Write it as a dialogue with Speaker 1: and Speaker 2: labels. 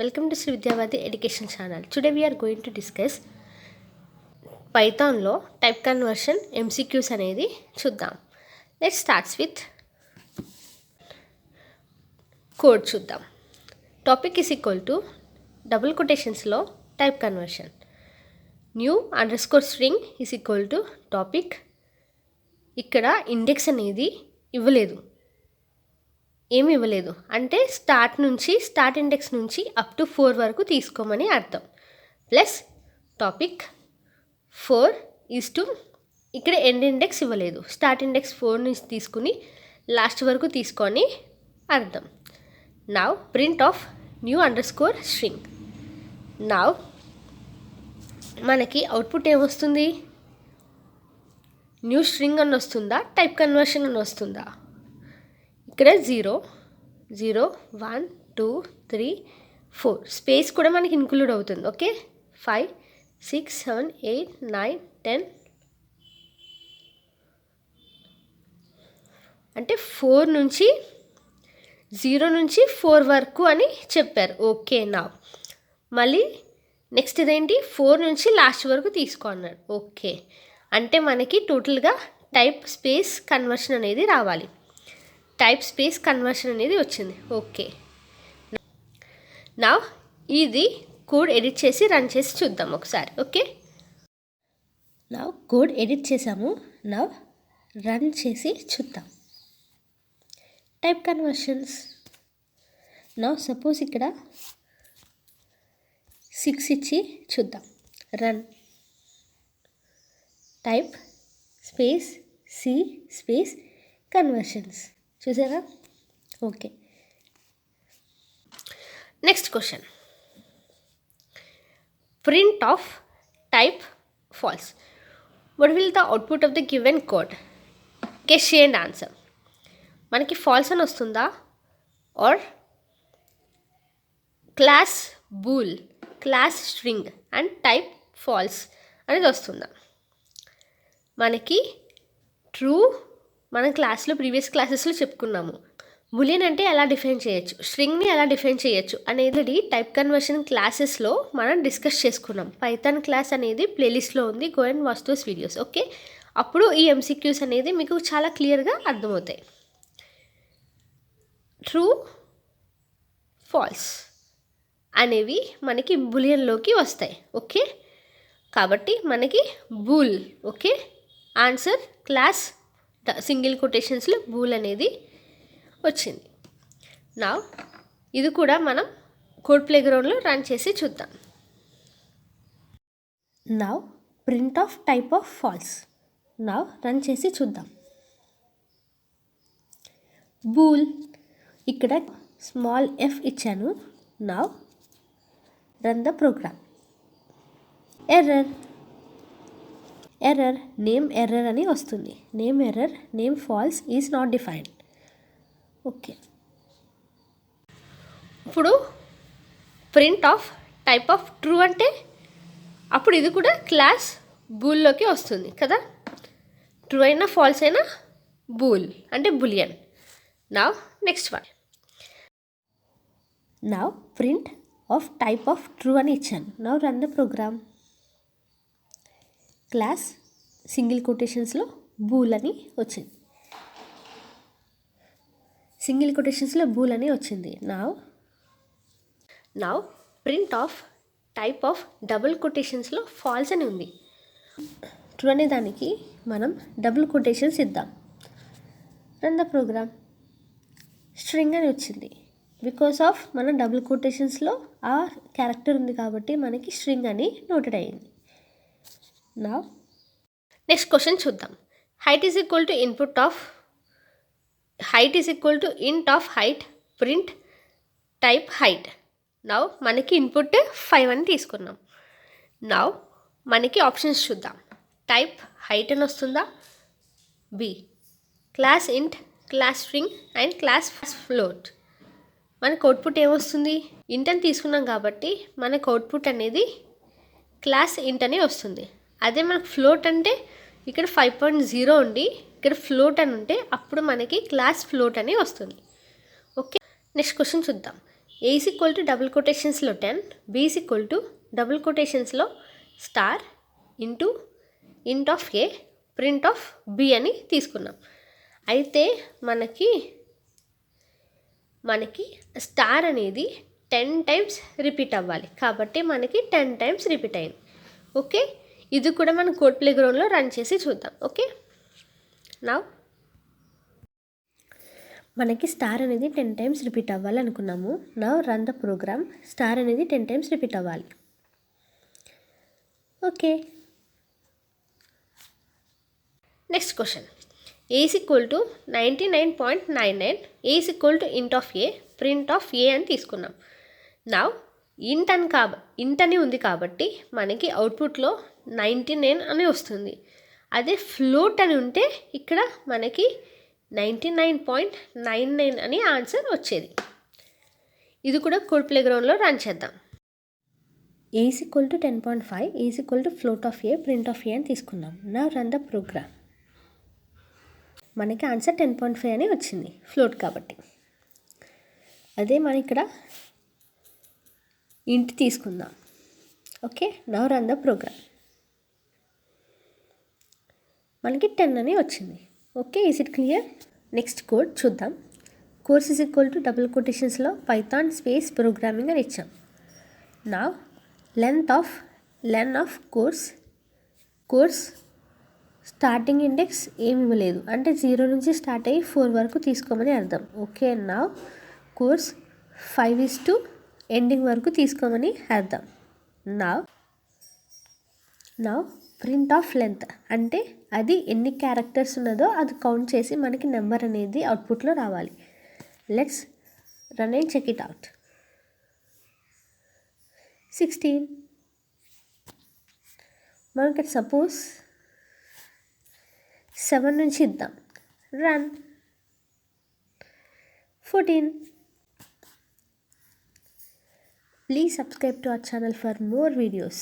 Speaker 1: Welcome to Sri Vidyavati Education Channel. Today we are going to discuss Python లో type conversion MCQs అనేది చూద్దాం. Let's start with code చూద్దాం. Topic is equal to double quotations లో type conversion. New underscore string is equal to topic. ఇక్కడ index అనేది ఇవ్వలేదు, ఏమి ఇవ్వలేదు అంటే స్టార్ట్ ఇండెక్స్ నుంచి అప్ టు 4 వరకు తీసుకోమని అర్థం. ప్లస్ టాపిక్ 4 ఈజ్ టు ఇక్కడ ఎండ్ ఇండెక్స్ ఇవ్వలేదు, స్టార్ట్ ఇండెక్స్ 4 నుంచి తీసుకుని లాస్ట్ వరకు తీసుకొని అర్థం. Now print of new underscore string. Now మనకి అవుట్పుట్ ఏమొస్తుంది? న్యూ స్ట్రింగ్ అని వస్తుందా, టైప్ కన్వర్షన్ అని వస్తుందా? ఇక్కడ 0 0 1 2 3 4 స్పేస్ కూడా మనకి ఇన్క్లూడ్ అవుతుంది. ఓకే, 5 6 7 8 9 10 అంటే 4 నుంచి 0 నుంచి 4 వరకు అని చెప్పారు. ఓకే, నా మళ్ళీ నెక్స్ట్ ఇదేంటి 4 నుంచి లాస్ట్ వరకు తీసుకో అన్నాడు. ఓకే, అంటే మనకి టోటల్గా టైప్ స్పేస్ కన్వర్షన్ అనేది రావాలి. టైప్ స్పేస్ కన్వర్షన్ అనేది వచ్చింది. ఓకే, నా ఇది కోడ్ ఎడిట్ చేసి రన్ చేసి చూద్దాం ఒకసారి. ఓకే, నా కోడ్ ఎడిట్ చేసాము. నా రన్ చేసి చూద్దాం. Type conversions. నా సపోజ్ ఇక్కడ 6 ఇచ్చి చూద్దాం. Run type space C space conversions. చూసారా? Okay, next question. Print of type false. What will the output of the given code? Guess చేయండి ఆన్సర్. మనకి ఫాల్స్ అని వస్తుందా, or class bool, class string and type false అనేది వస్తుందా? మనకి true మనం క్లాస్లో ప్రీవియస్ క్లాసెస్లో చెప్పుకున్నాము. బులియన్ అంటే ఎలా డిఫైన్ చేయొచ్చు, స్ట్రింగ్ని ఎలా డిఫైన్ చేయొచ్చు అనేది టైప్ కన్వర్షన్ క్లాసెస్లో మనం డిస్కస్ చేసుకున్నాం. పైథాన్ క్లాస్ అనేది ప్లేలిస్ట్లో ఉంది, go and watch those videos. Okay, అప్పుడు ఈ ఎంసీక్యూస్ అనేది మీకు చాలా క్లియర్గా అర్థమవుతాయి. ట్రూ ఫాల్స్ అనేవి మనకి బులియన్లోకి వస్తాయి. ఓకే, కాబట్టి మనకి bool. Okay, answer class single కొటేషన్స్లో బూల్ అనేది వచ్చింది. నా ఇది కూడా మనం కోడ్ ప్లేగ్రౌండ్లో రన్ చేసి చూద్దాం. నా print of type of false. నా రన్ చేసి చూద్దాం. బూల్ ఇక్కడ స్మాల్ ఎఫ్ ఇచ్చాను. నా run the program. Error name error అని వస్తుంది. Name error, name false is not defined. Okay, ఇప్పుడు print of type of true అంటే అప్పుడు ఇది కూడా క్లాస్ బూల్లోకి వస్తుంది కదా. ట్రూ అయినా ఫాల్స్ అయినా బూల్ అంటే బులియన్. నా నెక్స్ట్ వన్. నా print of type of true అని ఇచ్చాను. నా run the program. Class single కొటేషన్స్లో బూల్ అని వచ్చింది. సింగిల్ కొటేషన్స్లో బూల్ అని వచ్చింది. నా print of type of double కొటేషన్స్లో ఫాల్స్ అని ఉంది. ట్రూ అనే దానికి మనం డబుల్ కొటేషన్స్ ఇద్దాం. Run the program. స్ట్రింగ్ అని వచ్చింది. బికాస్ ఆఫ్ మనం డబుల్ కొటేషన్స్లో ఆ క్యారెక్టర్ ఉంది కాబట్టి మనకి స్ట్రింగ్ అని నోటెడ్ అయ్యింది. నా నెక్స్ట్ క్వశ్చన్ చూద్దాం. Height is equal to input of height is equal to ఇంట్ of height print type height. Now మనకి ఇన్పుట్ 5 అని తీసుకున్నాం. నౌ మనకి ఆప్షన్స్ చూద్దాం. టైప్ హైట్ అని వస్తుందా, బి క్లాస్ ఇంట్, class string and class float. మనకు అవుట్పుట్ ఏమొస్తుంది? ఇంట్ అని తీసుకున్నాం కాబట్టి మనకు అవుట్పుట్ అనేది క్లాస్ ఇంట్ అని వస్తుంది. అదే మనకు ఫ్లోట్ అంటే ఇక్కడ 5.0 ఉండి ఇక్కడ ఫ్లోట్ అని ఉంటే అప్పుడు మనకి క్లాస్ ఫ్లోట్ అని వస్తుంది. ఓకే, నెక్స్ట్ క్వశ్చన్ చూద్దాం. A is equal to double కొటేషన్స్లో 10, B is equal to double కొటేషన్స్లో star into int of A print of B అని తీసుకున్నాం. అయితే మనకి స్టార్ అనేది 10 టైమ్స్ రిపీట్ అవ్వాలి, కాబట్టి మనకి 10 టైమ్స్ రిపీట్ అయింది. ఓకే, ఇది కూడా మనం కోడ్ ప్లే గ్రౌండ్లో రన్ చేసి చూద్దాం. ఓకే, నా మనకి స్టార్ అనేది 10 టైమ్స్ రిపీట్ అవ్వాలి అనుకున్నాము. నా రన్ ద ప్రోగ్రామ్. స్టార్ అనేది 10 టైమ్స్ రిపీట్ అవ్వాలి. Okay, next question. A is equal to 99.99, A is equal to int of A, print of A అని తీసుకున్నాం. నా ఇంట్ అని ఉంది కాబట్టి మనకి అవుట్పుట్లో 99 అని వస్తుంది. అదే ఫ్లోట్ అని ఉంటే ఇక్కడ మనకి 99.99 అని ఆన్సర్ వచ్చేది. ఇది కూడా కోడ్ ప్లే గ్రౌండ్లో రన్ చేద్దాం. A is equal to 10.5, A is equal to float of A, print of A అని తీసుకున్నాం. నా రన్ ద ప్రోగ్రామ్. మనకి ఆన్సర్ 10.5 అని వచ్చింది, ఫ్లోట్ కాబట్టి. అదే మనం ఇక్కడ ఇంట్ తీసుకుందాం. Okay, now run the program. మనకి 10 అని వచ్చింది. Okay, is it clear? Next code చూద్దాం. Course is equal to double కొటేషన్స్లో పైథాన్ స్పేస్ ప్రోగ్రామింగ్ అని ఇచ్చాం. నా len of course starting index ఏమి ఇవ్వలేదు, అంటే 0 నుంచి స్టార్ట్ అయ్యి 4 వరకు తీసుకోమని అర్థం. ఓకే, నా కోర్స్ 5 ఎండింగ్ వరకు తీసుకోమని అర్థం. నా ప్రింట్ ఆఫ్ లెంత్ అంటే అది ఎన్ని క్యారెక్టర్స్ ఉన్నదో అది కౌంట్ చేసి మనకి నెంబర్ అనేది అవుట్పుట్లో రావాలి. Let's run and check it out. 16. మనకి సపోజ్ 7 నుంచి ఇద్దాం. Run. 14. Please subscribe to our channel for more videos.